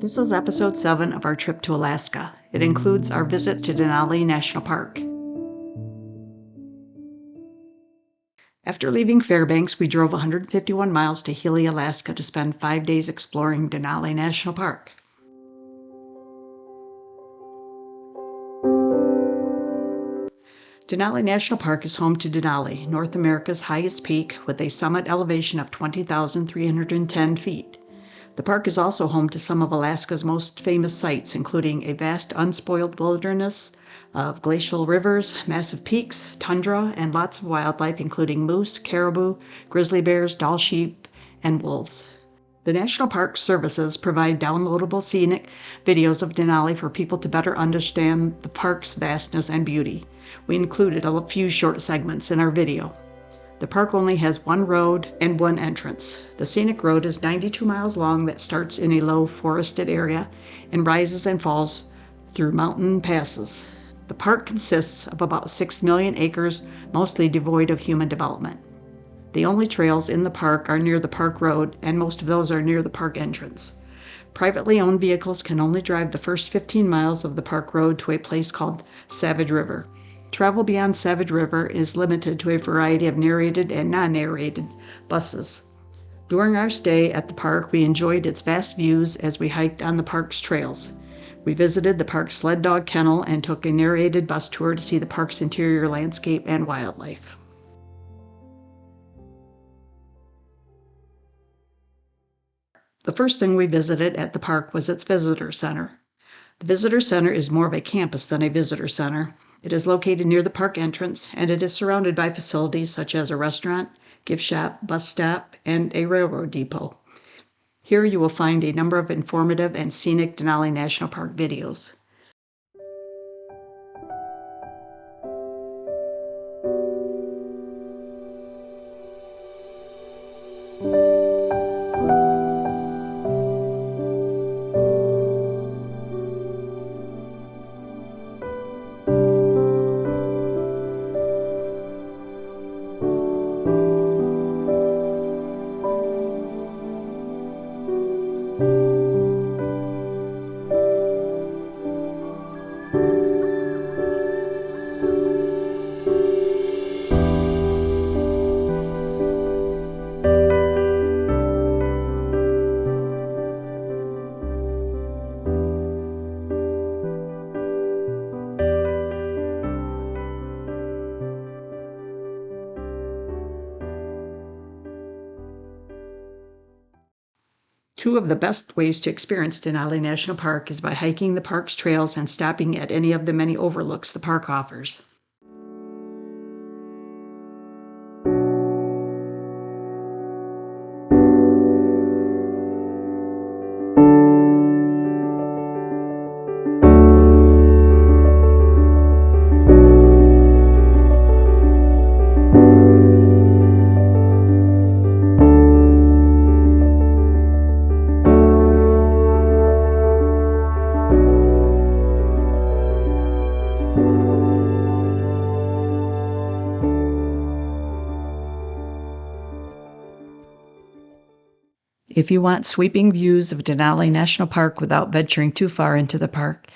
This is episode 7 of our trip to Alaska. It includes our visit to Denali National Park. After leaving Fairbanks, we drove 151 miles to Healy, Alaska to spend 5 days exploring Denali National Park. Denali National Park is home to Denali, North America's highest peak, with a summit elevation of 20,310 feet. The park is also home to some of Alaska's most famous sights, including a vast unspoiled wilderness of glacial rivers, massive peaks, tundra, and lots of wildlife, including moose, caribou, grizzly bears, Dall sheep, and wolves. The National Park Services provide downloadable scenic videos of Denali for people to better understand the park's vastness and beauty. We included a few short segments in our video. The park only has one road and one entrance. The scenic road is 92 miles long that starts in a low forested area and rises and falls through mountain passes. The park consists of about 6 million acres, mostly devoid of human development. The only trails in the park are near the park road, and most of those are near the park entrance. Privately owned vehicles can only drive the first 15 miles of the park road to a place called Savage River. Travel beyond Savage River is limited to a variety of narrated and non-narrated buses. During our stay at the park, we enjoyed its vast views as we hiked on the park's trails. We visited the park's sled dog kennel and took a narrated bus tour to see the park's interior landscape and wildlife. The first thing we visited at the park was its visitor center. The visitor center is more of a campus than a visitor center. It is located near the park entrance, and it is surrounded by facilities such as a restaurant, gift shop, bus stop, and a railroad depot. Here you will find a number of informative and scenic Denali National Park videos. Two of the best ways to experience Denali National Park is by hiking the park's trails and stopping at any of the many overlooks the park offers. If you want sweeping views of Denali National Park without venturing too far into the park,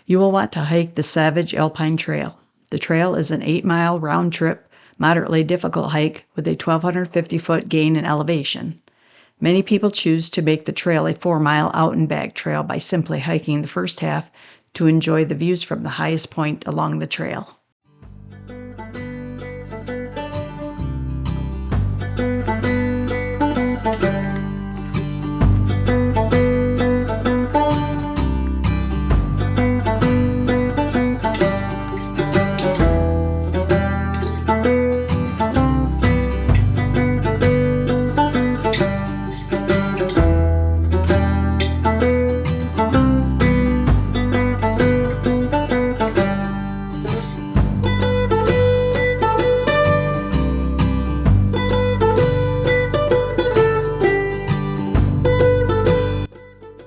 you will want to hike the Savage Alpine Trail. The trail is an 8-mile round-trip, moderately difficult hike with a 1,250-foot gain in elevation. Many people choose to make the trail a 4-mile out-and-back trail by simply hiking the first half to enjoy the views from the highest point along the trail.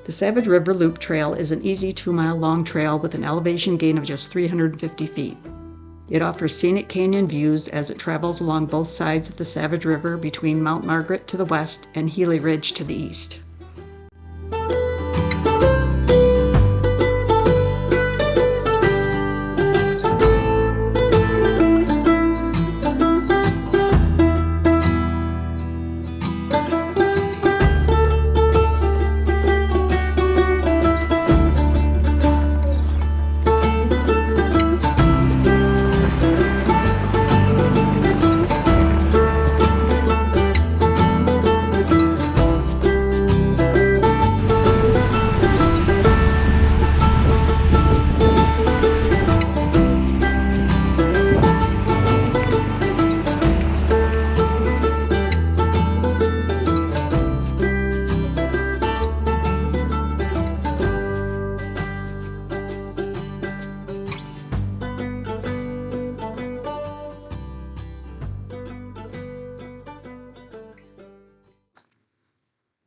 The Savage River Loop Trail is an easy 2-mile long trail with an elevation gain of just 350 feet. It offers scenic canyon views as it travels along both sides of the Savage River between Mount Margaret to the west and Healy Ridge to the east.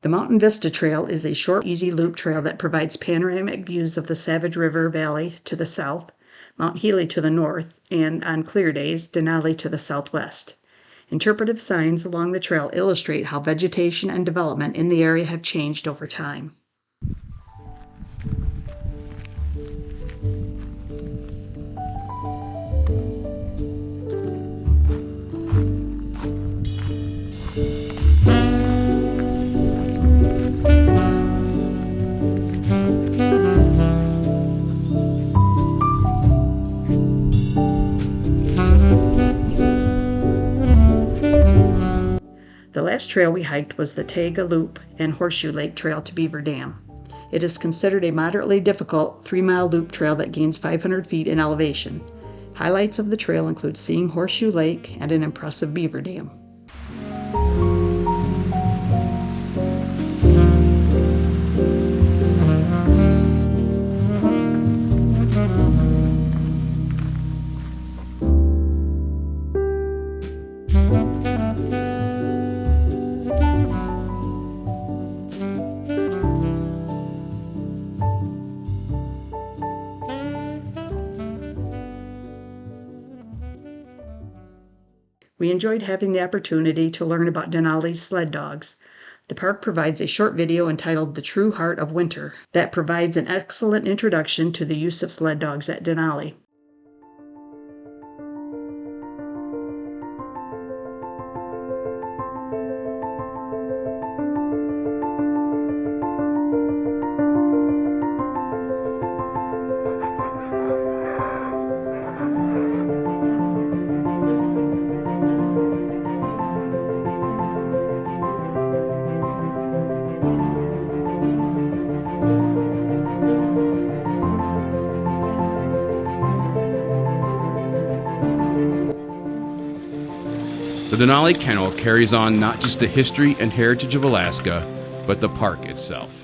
The Mountain Vista Trail is a short, easy loop trail that provides panoramic views of the Savage River Valley to the south, Mount Healy to the north, and, on clear days, Denali to the southwest. Interpretive signs along the trail illustrate how vegetation and development in the area have changed over time. The last trail we hiked was the Taiga Loop and Horseshoe Lake Trail to Beaver Dam. It is considered a moderately difficult 3-mile loop trail that gains 500 feet in elevation. Highlights of the trail include seeing Horseshoe Lake and an impressive beaver dam. We enjoyed having the opportunity to learn about Denali's sled dogs. The park provides a short video entitled The True Heart of Winter that provides an excellent introduction to the use of sled dogs at Denali. The Denali Kennel carries on not just the history and heritage of Alaska, but the park itself.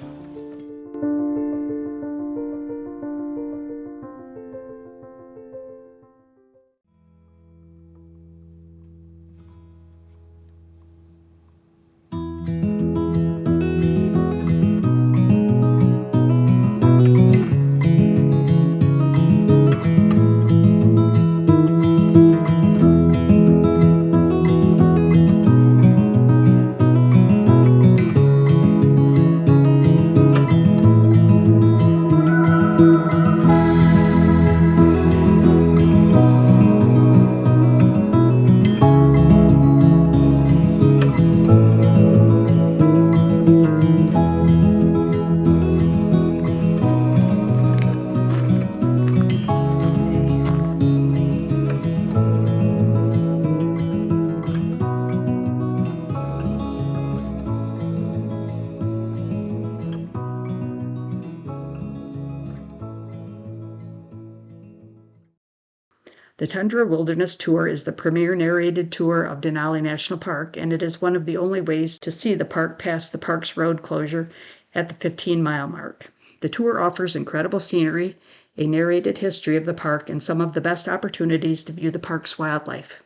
The Tundra Wilderness Tour is the premier narrated tour of Denali National Park, and it is one of the only ways to see the park past the park's road closure at the 15-mile mark. The tour offers incredible scenery, a narrated history of the park, and some of the best opportunities to view the park's wildlife.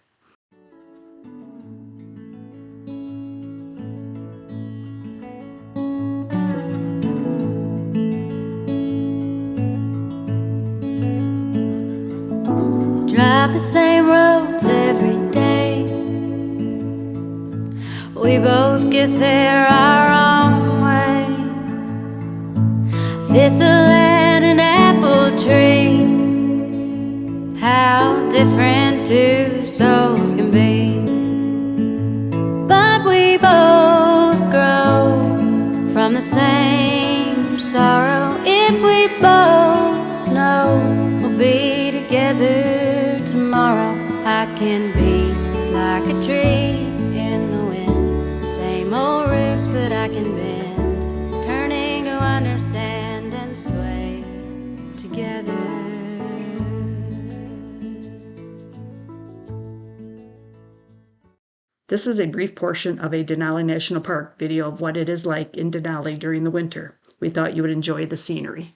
Drive the same roads every day. We both get there our own way. Thistle and an apple tree, how different two souls can be. But we both grow from the same sorrow. If we both know we'll be together tomorrow, I can be like a tree in the wind. Same old roots, but I can bend, turning to understand and sway together. This is a brief portion of a Denali National Park video of what it is like in Denali during the winter. We thought you would enjoy the scenery.